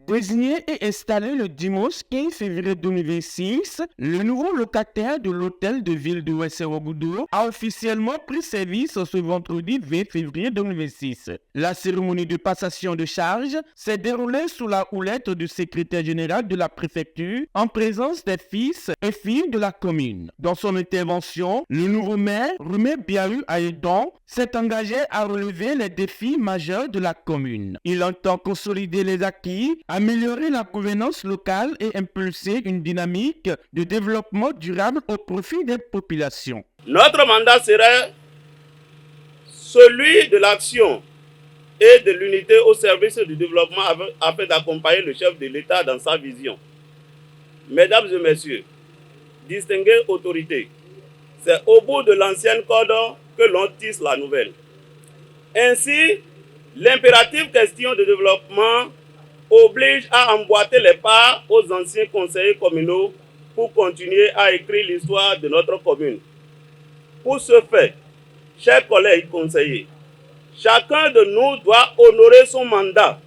Désigné et installé le dimanche 15 février 2026, le nouveau locataire de l'hôtel de ville de Ouessaogoudou a officiellement pris service ce vendredi 20 février 2026. La cérémonie de passation de charge s'est déroulée sous la houlette du secrétaire général de la préfecture en présence des fils et filles de la commune. Dans son intervention, le nouveau maire, Rumé Biaou Aïdon, s'est engagé à relever les défis majeurs de la commune. Il entend consolider les acquis, améliorer la gouvernance locale et impulser une dynamique de développement durable au profit des populations. Notre mandat serait celui de l'action et de l'unité au service du développement afin d'accompagner le chef de l'État dans sa vision. Mesdames et messieurs, distinguées autorités, c'est au bout de l'ancienne corde que l'on tisse la nouvelle. Ainsi, l'impérative question de développement oblige à emboîter les pas aux anciens conseillers communaux pour continuer à écrire l'histoire de notre commune. Pour ce fait, chers collègues conseillers, chacun de nous doit honorer son mandat,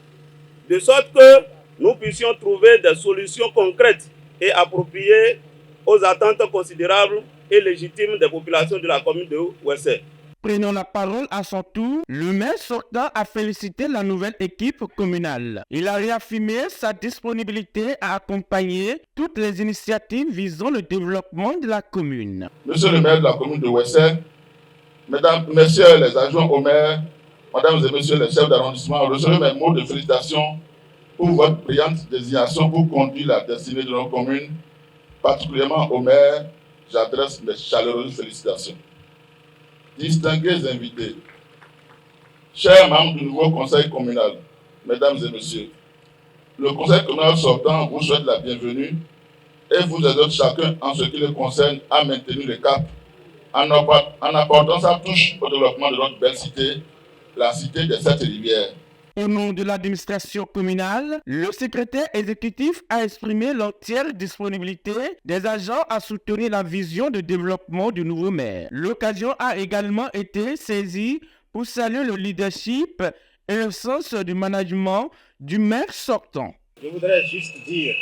de sorte que nous puissions trouver des solutions concrètes et appropriées aux attentes considérables et légitimes des populations de la commune de Ouessé. Prenant la parole à son tour, le maire sortant a félicité la nouvelle équipe communale. Il a réaffirmé sa disponibilité à accompagner toutes les initiatives visant le développement de la commune. Monsieur le maire de la commune de Ouessé, mesdames, messieurs les adjoints au maire, mesdames et messieurs les chefs d'arrondissement, recevez mes mots de félicitations pour votre brillante désignation pour conduire la destinée de nos communes. Particulièrement au maire, j'adresse mes chaleureuses félicitations. Distingués invités, chers membres du nouveau conseil communal, mesdames et messieurs, le conseil communal sortant vous souhaite la bienvenue et vous exhorte chacun en ce qui le concerne à maintenir le cap en apportant sa touche au développement de notre belle cité, la cité des 7 rivières. Au nom de l'administration communale, le secrétaire exécutif a exprimé l'entière disponibilité des agents à soutenir la vision de développement du nouveau maire. L'occasion a également été saisie pour saluer le leadership et le sens du management du maire sortant. Je voudrais juste dire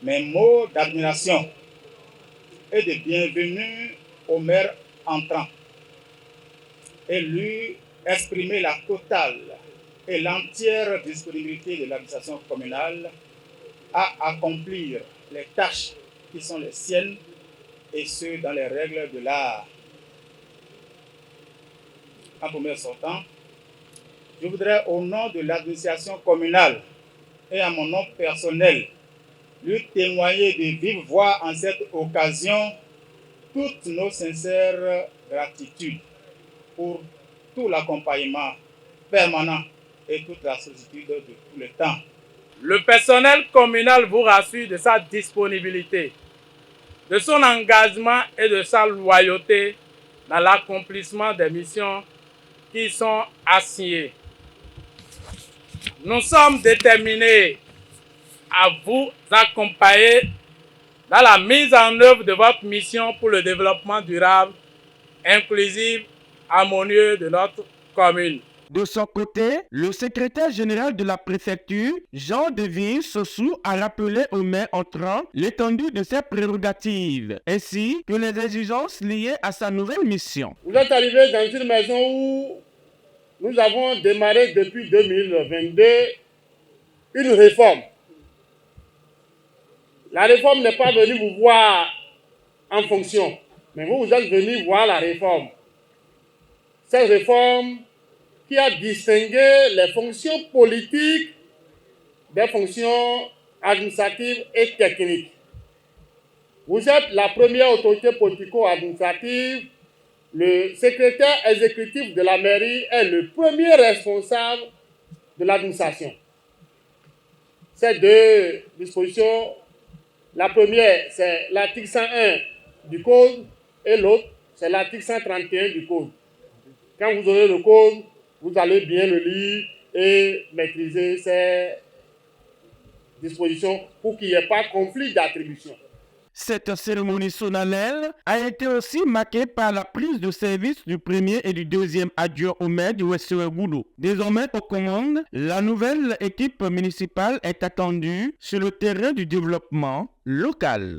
mes mots d'admiration et de bienvenue au maire entrant et lui exprimer la totale et l'entière disponibilité de l'administration communale à accomplir les tâches qui sont les siennes et ce dans les règles de l'art. En premier sortant, je voudrais au nom de l'administration communale et à mon nom personnel lui témoigner de vive voix en cette occasion toutes nos sincères gratitudes pour tout l'accompagnement permanent et toute la sollicitude de tout le temps. Le personnel communal vous rassure de sa disponibilité, de son engagement et de sa loyauté dans l'accomplissement des missions qui sont assignées. Nous sommes déterminés à vous accompagner dans la mise en œuvre de votre mission pour le développement durable, inclusif, harmonieux de notre commune. De son côté, le secrétaire général de la préfecture, Jean Deville Sossou, a rappelé au maire entrant l'étendue de ses prérogatives, ainsi que les exigences liées à sa nouvelle mission. Vous êtes arrivé dans une maison où nous avons démarré depuis 2022 une réforme. La réforme n'est pas venue vous voir en fonction, mais vous êtes venu voir la réforme. Cette réforme qui a distingué les fonctions politiques des fonctions administratives et techniques. Vous êtes la première autorité politico-administrative. Le secrétaire exécutif de la mairie est le premier responsable de l'administration. Ces deux dispositions, la première, c'est l'article 101 du Code et l'autre, c'est l'article 131 du Code. Quand vous aurez le Code, vous allez bien le lire et maîtriser ces dispositions pour qu'il n'y ait pas de conflit d'attribution. Cette cérémonie solennelle a été aussi marquée par la prise de service du premier et du deuxième adjoint au maire de Ouessaouira-Goudou. Désormais aux commandes, la nouvelle équipe municipale est attendue sur le terrain du développement local.